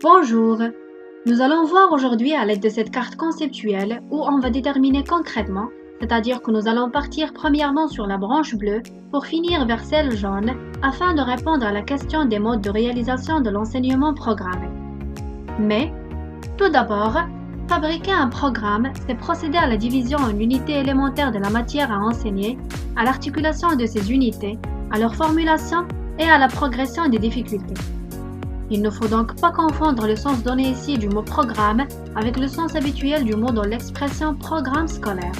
Bonjour, nous allons voir aujourd'hui à l'aide de cette carte conceptuelle où on va déterminer concrètement, c'est-à-dire que nous allons partir premièrement sur la branche bleue pour finir vers celle jaune afin de répondre à la question des modes de réalisation de l'enseignement programmé. Mais, tout d'abord, fabriquer un programme, c'est procéder à la division en unités élémentaires de la matière à enseigner, à l'articulation de ces unités, à leur formulation et à la progression des difficultés. Il ne faut donc pas confondre le sens donné ici du mot programme avec le sens habituel du mot dans l'expression programme scolaire.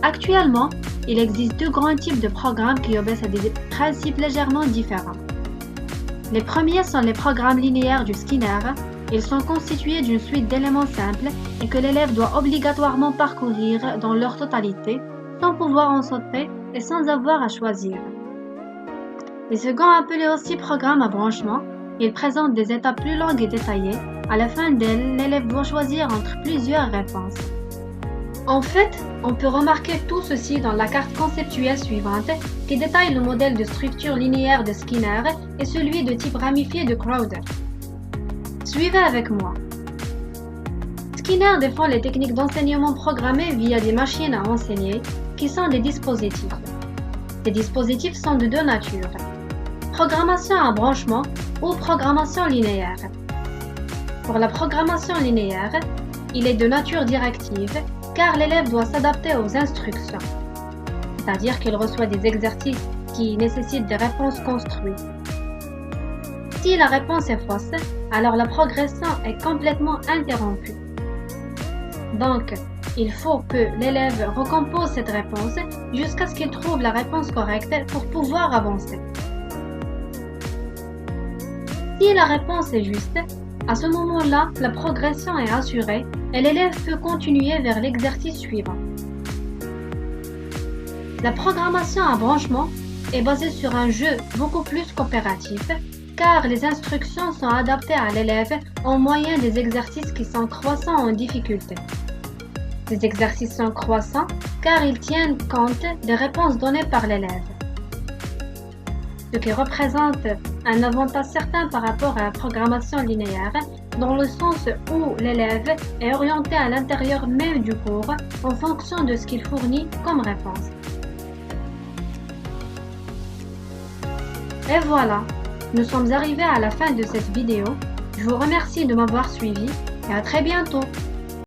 Actuellement, il existe deux grands types de programmes qui obéissent à des principes légèrement différents. Les premiers sont les programmes linéaires du Skinner. Ils sont constitués d'une suite d'éléments simples et que l'élève doit obligatoirement parcourir dans leur totalité, sans pouvoir en sauter et sans avoir à choisir. Les seconds, appelés aussi programmes à branchement, ils présentent des étapes plus longues et détaillées. À la fin d'elles, l'élève doit choisir entre plusieurs réponses. En fait, on peut remarquer tout ceci dans la carte conceptuelle suivante qui détaille le modèle de structure linéaire de Skinner et celui de type ramifié de Crowder. Suivez avec moi. Skinner défend les techniques d'enseignement programmé via des machines à enseigner qui sont des dispositifs. Ces dispositifs sont de deux natures. Programmation à branchement ou programmation linéaire. Pour la programmation linéaire, il est de nature directive car l'élève doit s'adapter aux instructions, c'est-à-dire qu'il reçoit des exercices qui nécessitent des réponses construites. Si la réponse est fausse, alors la progression est complètement interrompue. Donc, il faut que l'élève recompose cette réponse jusqu'à ce qu'il trouve la réponse correcte pour pouvoir avancer. Si la réponse est juste, à ce moment-là, la progression est assurée et l'élève peut continuer vers l'exercice suivant. La programmation à branchement est basée sur un jeu beaucoup plus coopératif car les instructions sont adaptées à l'élève en moyenne des exercices qui sont croissants en difficulté. Ces exercices sont croissants car ils tiennent compte des réponses données par l'élève, ce qui représente un avantage certain par rapport à la programmation linéaire, dans le sens où l'élève est orienté à l'intérieur même du cours en fonction de ce qu'il fournit comme réponse. Et voilà, nous sommes arrivés à la fin de cette vidéo. Je vous remercie de m'avoir suivi et à très bientôt.